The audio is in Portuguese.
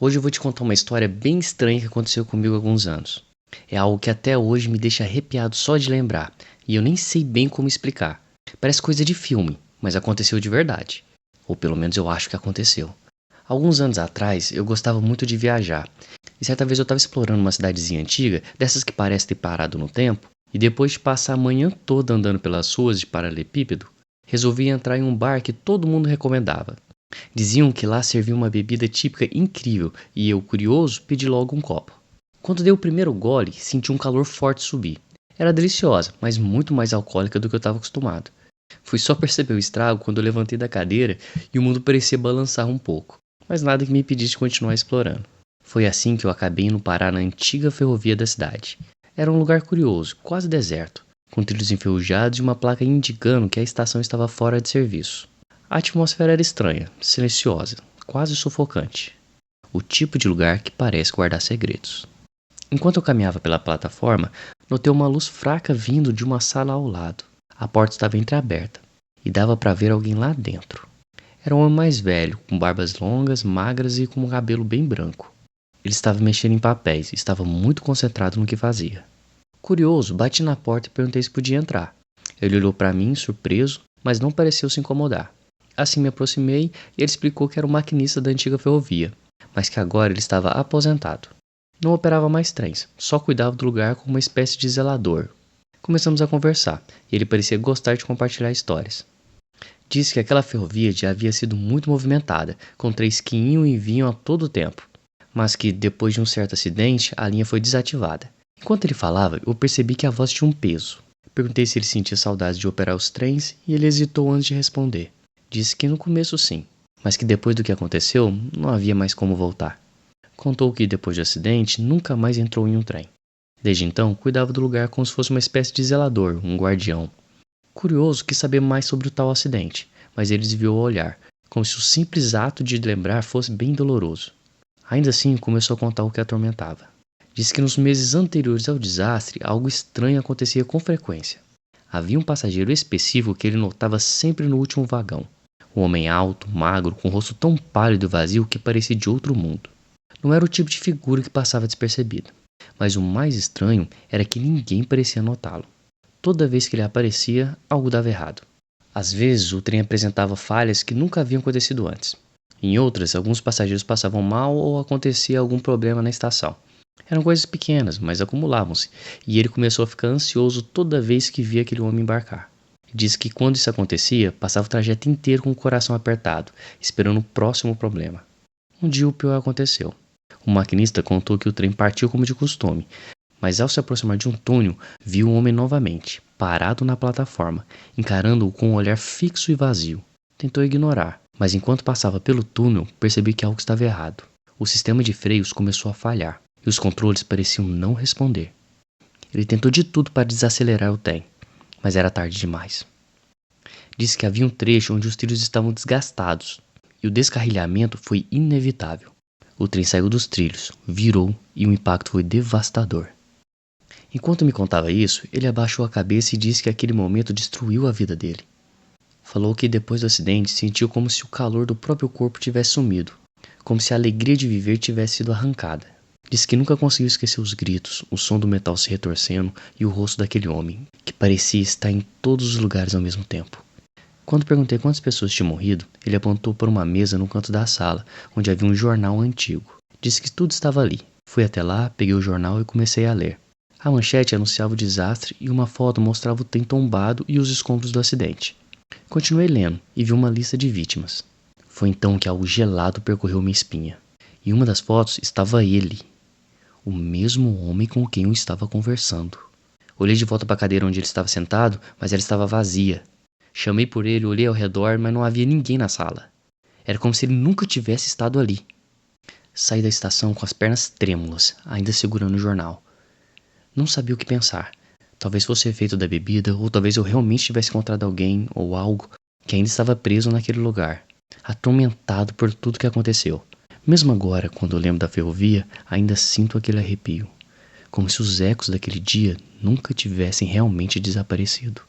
Hoje eu vou te contar uma história bem estranha que aconteceu comigo há alguns anos. É algo que até hoje me deixa arrepiado só de lembrar, e eu nem sei bem como explicar. Parece coisa de filme, mas aconteceu de verdade. Ou pelo menos eu acho que aconteceu. Alguns anos atrás, eu gostava muito de viajar. E certa vez eu estava explorando uma cidadezinha antiga, dessas que parece ter parado no tempo, e depois de passar a manhã toda andando pelas ruas de paralelepípedo, resolvi entrar em um bar que todo mundo recomendava. Diziam que lá servia uma bebida típica incrível e eu, curioso, pedi logo um copo. Quando dei o primeiro gole, senti um calor forte subir. Era deliciosa, mas muito mais alcoólica do que eu estava acostumado. Fui só perceber o estrago quando eu levantei da cadeira e o mundo parecia balançar um pouco, mas nada que me impedisse de continuar explorando. Foi assim que eu acabei indo parar na antiga ferrovia da cidade. Era um lugar curioso, quase deserto, com trilhos enferrujados e uma placa indicando que a estação estava fora de serviço. A atmosfera era estranha, silenciosa, quase sufocante. O tipo de lugar que parece guardar segredos. Enquanto eu caminhava pela plataforma, notei uma luz fraca vindo de uma sala ao lado. A porta estava entreaberta e dava para ver alguém lá dentro. Era um homem mais velho, com barbas longas, magras e com um cabelo bem branco. Ele estava mexendo em papéis e estava muito concentrado no que fazia. Curioso, bati na porta e perguntei se podia entrar. Ele olhou para mim, surpreso, mas não pareceu se incomodar. Assim me aproximei e ele explicou que era o maquinista da antiga ferrovia, mas que agora ele estava aposentado. Não operava mais trens, só cuidava do lugar como uma espécie de zelador. Começamos a conversar e ele parecia gostar de compartilhar histórias. Disse que aquela ferrovia já havia sido muito movimentada, com trens que iam e vinham a todo tempo, mas que depois de um certo acidente a linha foi desativada. Enquanto ele falava, eu percebi que a voz tinha um peso. Perguntei se ele sentia saudades de operar os trens e ele hesitou antes de responder. Disse que no começo sim, mas que depois do que aconteceu não havia mais como voltar. Contou que depois do acidente nunca mais entrou em um trem. Desde então cuidava do lugar como se fosse uma espécie de zelador, um guardião. Curioso, quis saber mais sobre o tal acidente, mas ele desviou o olhar, como se o simples ato de lembrar fosse bem doloroso. Ainda assim começou a contar o que a atormentava. Disse que nos meses anteriores ao desastre algo estranho acontecia com frequência. Havia um passageiro específico que ele notava sempre no último vagão. Um homem alto, magro, com o rosto tão pálido e vazio que parecia de outro mundo. Não era o tipo de figura que passava despercebida, mas o mais estranho era que ninguém parecia notá-lo. Toda vez que ele aparecia, algo dava errado. Às vezes, o trem apresentava falhas que nunca haviam acontecido antes. Em outras, alguns passageiros passavam mal ou acontecia algum problema na estação. Eram coisas pequenas, mas acumulavam-se, e ele começou a ficar ansioso toda vez que via aquele homem embarcar. Diz que quando isso acontecia, passava o trajeto inteiro com o coração apertado, esperando o próximo problema. Um dia o pior aconteceu. O maquinista contou que o trem partiu como de costume, mas ao se aproximar de um túnel, viu o homem novamente, parado na plataforma, encarando-o com um olhar fixo e vazio. Tentou ignorar, mas enquanto passava pelo túnel, percebeu que algo estava errado. O sistema de freios começou a falhar, e os controles pareciam não responder. Ele tentou de tudo para desacelerar o trem, mas era tarde demais. Disse que havia um trecho onde os trilhos estavam desgastados, e o descarrilhamento foi inevitável. O trem saiu dos trilhos, virou e o impacto foi devastador. Enquanto me contava isso, ele abaixou a cabeça e disse que aquele momento destruiu a vida dele. Falou que depois do acidente sentiu como se o calor do próprio corpo tivesse sumido, como se a alegria de viver tivesse sido arrancada. Disse que nunca conseguiu esquecer os gritos, o som do metal se retorcendo e o rosto daquele homem, que parecia estar em todos os lugares ao mesmo tempo. Quando perguntei quantas pessoas tinham morrido, ele apontou para uma mesa no canto da sala, onde havia um jornal antigo. Disse que tudo estava ali. Fui até lá, peguei o jornal e comecei a ler. A manchete anunciava o desastre e uma foto mostrava o trem tombado e os escombros do acidente. Continuei lendo e vi uma lista de vítimas. Foi então que algo gelado percorreu minha espinha. Em uma das fotos estava ele, o mesmo homem com quem eu estava conversando. Olhei de volta para a cadeira onde ele estava sentado, mas ela estava vazia. Chamei por ele, olhei ao redor, mas não havia ninguém na sala. Era como se ele nunca tivesse estado ali. Saí da estação com as pernas trêmulas, ainda segurando o jornal. Não sabia o que pensar. Talvez fosse efeito da bebida, ou talvez eu realmente tivesse encontrado alguém ou algo que ainda estava preso naquele lugar, atormentado por tudo que aconteceu. Mesmo agora, quando eu lembro da ferrovia, ainda sinto aquele arrepio, como se os ecos daquele dia nunca tivessem realmente desaparecido.